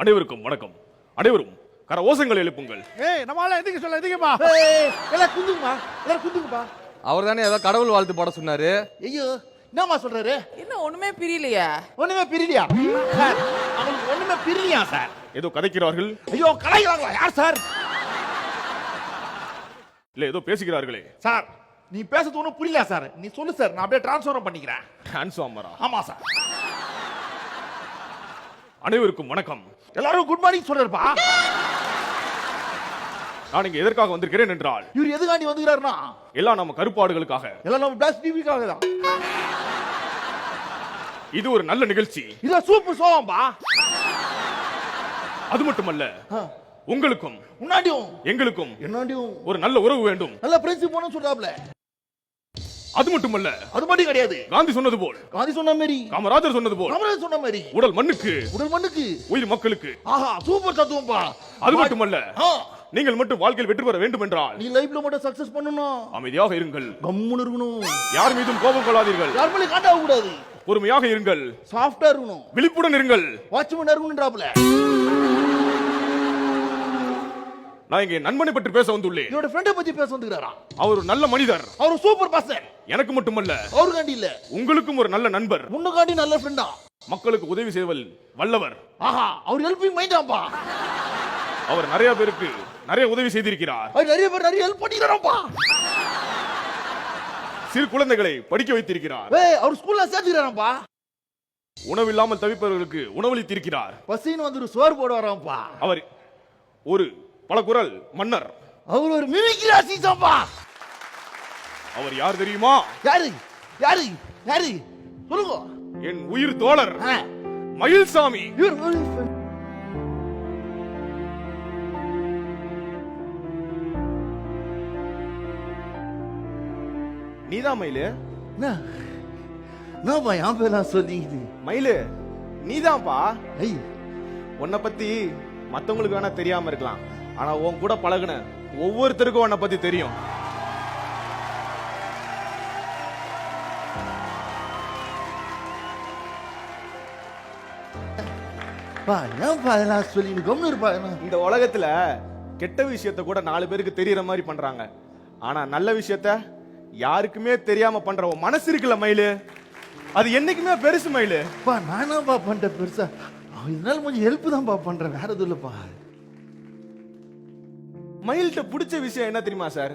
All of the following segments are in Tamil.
அனைவருக்கும் வணக்கம். அனைவரும் கர ஓசைகள் எழுப்புங்கள். நம்மளால எதுக்கு சொல்ல எதுக்குப்பா? எல்லாம் குந்துங்கப்பா, எல்லாரும் குந்துங்கப்பா. அவர் தானே ஏதோ கடவுள் வாழ்த்து பாட சொன்னாரு. ஐயோ என்னம்மா சொல்றாரு? என்ன ஒண்ணுமே பிரியலையா? ஒண்ணுமே பிரியலையா சார்? அவங்களுக்கு ஒண்ணுமே பிரியலையா சார்? ஏதோ கதைக்கிறார்கள். ஐயோ கலாய்கிறாங்களா? யார் சார்? இல்ல ஏதோ பேசுகிறார்களே. சார் நீ பேசுறது ஒன்றும் புரியல சார். நீ சொல்லு சார், நான் அப்படியே டிரான்ஸ்ஃபர் பண்ணிக்கிறேன். டிரான்ஸ்ஃபார்மரா? ஆமா சார். அனைவருக்கும் வணக்கம். எல்லாரும் குட் மார்னிங் சொல்றாருப்பா. நான் இங்க எதற்காக வந்திருக்கிறேன் என்றால், இவர் எதுக்காண்டி வந்துக்கிறாருன்னா, எல்லாம் நம்ம கருப்பாடுகளுக்காக. எல்லாம் நம்ம பிளாஸ் டிவிக்காக தான். இது ஒரு நல்ல நிகழ்ச்சி. இத சூப்பர் சோம்பா. அது மட்டுமல்ல, உங்களுக்கும் முன்னாடியும் எங்களுக்கும் என்னாண்டியும் ஒரு நல்ல உறவு வேண்டும். நல்ல பிரின்சிப் போன சொல்றாப்ல. அது மட்டுமல்ல, அது மட்டும் கிடையாது. காந்தி சொன்னது போல், காந்தி சொன்ன மாதிரி, காமராஜர் சொன்னது போல், காமராஜர் சொன்ன மாதிரி, உடல் மண்ணுக்கு உடல் மண்ணுக்கு உயிர் மக்களுக்கு. ஆஹா சூப்பர் தத்துவம்பா. அது மட்டுமல்ல, நீங்கள் மட்டும் வாழ்க்கையில் வெற்றி பெற வேண்டும் என்றால், நீ லைஃப்ல மட்டும் சக்சஸ் பண்ணணும். அமைதியாக இருங்கள். கம்முன்னு இருக்கணும். யார் மீதும் கோபம் கொள்ளாதீர்கள். யார் மேலே காண்டாக கூடாது. பொறுமையாக இருங்கள். சாஃப்டா இருக்கணும். விழிப்புடன் இருங்கள். வாட்ச்மேன் இருக்கணும்ன்றாப்ல. நான் இங்கே நண்பனை பற்றி பேச வந்துள்ளேன். இவரோட ஃப்ரெண்டை பத்தி பேச வந்துக்கிறாரா? அவர் ஒரு நல்ல மனிதர். அவர் சூப்பர் பர்சன். எனக்கு மட்டுமல்ல, அவருக்காண்டி இல்ல, உங்களுக்கும் ஒரு நல்ல நண்பர். உன்னுக்காண்டி நல்ல ஃப்ரெண்டா. மக்களுக்கு உதவி செய்வதில் வல்லவர். ஆஹா அவர் ஹெல்பிங் மைண்டாப்பா. அவர் நிறைய பேருக்கு நிறைய உதவி செய்திருக்கிறார். அவர் நிறைய பேர் நிறைய ஹெல்ப் பண்ணிக்கிறாராப்பா. சிறு குழந்தைகளை படிக்க வைத்திருக்கிறார். அவர் ஸ்கூல்ல சேர்த்துக்கிறாராப்பா. உணவில்லாமல் தவிப்பவர்களுக்கு உணவளித்திருக்கிறார். பசின்னு வந்து சோறு போடுவாராப்பா. அவர் ஒரு பல குரல் மன்னர். அவர் ஒரு மிமிக்ரி ஆர்டிஸ்டாப்பா. அவர் யார் தெரியுமா? யாரு யாரு யாரு சொல்லுங்க. என் உயிர் தோழர் மயில்சாமி. நீதான் மயிலு? என்னப்பா என் பேர்லாம் சொல்லிக்குது? மயிலு நீதான்ப்பா. ஐய் உன்னை பத்தி மத்தவங்களுக்கு வேணா தெரியாம இருக்கலாம், ஆனா உன் கூட பழகுன ஒவ்வொருத்தருக்கும் உன்னை பத்தி தெரியும். ஏன்பா அதெல்லாம் சொல்லி கம்னு இருப்பா. இந்த உலகத்துல கெட்ட விஷயத்த கூட 4 பேருக்கு தெரியற மாதிரி பண்றாங்க, ஆனா நல்ல விஷயத்த யாருக்குமே தெரியாம பண்ற உன் மனசு இருக்குல்ல மயிலு, அது என்னைக்குமே பெருசு மயிலு. நானாப்பா பண்றேன் பெருசா? இதனால கொஞ்சம் ஹெல்ப் தான்ப்பா பண்றேன், வேற எதுவும் இல்லப்பா. மயில்கிட்ட பிடிச்ச விஷயம் என்ன தெரியுமா சார்?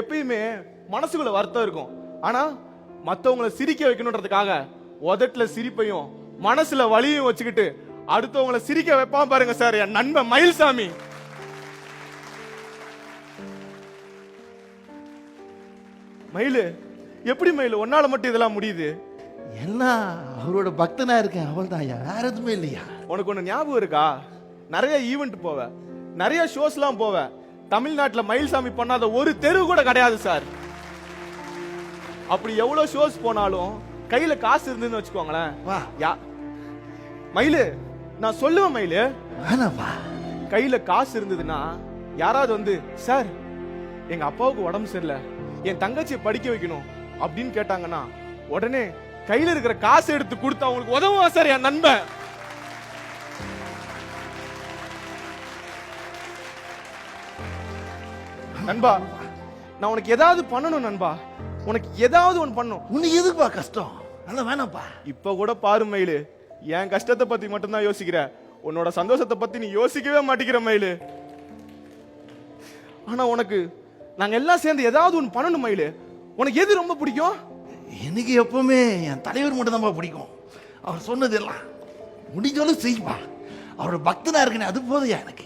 எப்பயுமே மனசுக்குள்ள வருத்தம் இருக்கும், ஆனா மத்தவங்களை சிரிக்க வைக்கணும்ன்றதுக்காக உதட்டுல சிரிப்பையும் மனசுல வலியும் வச்சுக்கிட்டு அடுத்தவங்களை சிரிக்க வைப்பான் பாருங்க சார், என் நண்பன் மயில்சாமி. மயிலு எப்படி மயிலு உன்னால மட்டும் இதெல்லாம் முடியுது? எல்லாம் அவரோட பக்தனா இருக்கேன், அவள் தான். வேற எதுவுமே இல்லையா? உனக்கு ஒண்ணு ஞாபகம் இருக்கா? நிறைய ஈவெண்ட் போவ, நிறைய ஷோஸ்லாம் போவ, தமிழ்நாட்டுல மயில்சாமி பண்ணாத ஒரு தெரு கூட கிடையாது சார். அப்படி எவ்வளவு ஷோஸ் போனாலும் கையில காசு இருந்துன்னு வச்சுக்கோங்களேன். மயிலு நான் சொல்லுவேன் மயிலு, வேணாப்பா. கையில காசு இருந்ததுன்னா யாராவது வந்து, சார் எங்க அப்பாவுக்கு உடம்பு சரியில்லை, என் தங்கச்சியை படிக்க வைக்கணும் அப்படின்னு கேட்டாங்கன்னா உடனே கையில இருக்கிற காசு எடுத்து கொடுத்து அவங்களுக்கு உதவுவா சார் என் நண்பன். நண்பா நான் உனக்கு ஏதாவது பண்ணணும் நண்பா, உனக்கு ஏதாவது ஒன்று பண்ணும். உனக்கு எதுக்குப்பா கஷ்டம்? அதெல்லாம் வேணாப்பா. இப்ப கூட பாரு மயிலு, என் கஷ்டத்தை பத்தி மட்டும்தான் யோசிக்கிற, உன்னோட சந்தோஷத்தை பத்தி நீ யோசிக்கவே மாட்டேங்கிற மயிலு. ஆனா உனக்கு நாங்க எல்லாம் சேர்ந்து ஏதாவது ஒன்று பண்ணணும் மயிலு. உனக்கு எது ரொம்ப பிடிக்கும்? எனக்கு எப்பவுமே என் தலைவர் மட்டும் தான்ப்பா பிடிக்கும். அவர் சொன்னது எல்லாம் முடிஞ்சாலும் செய்வா. அவரோட பக்தனா இருக்கனே, அது போதையா எனக்கு.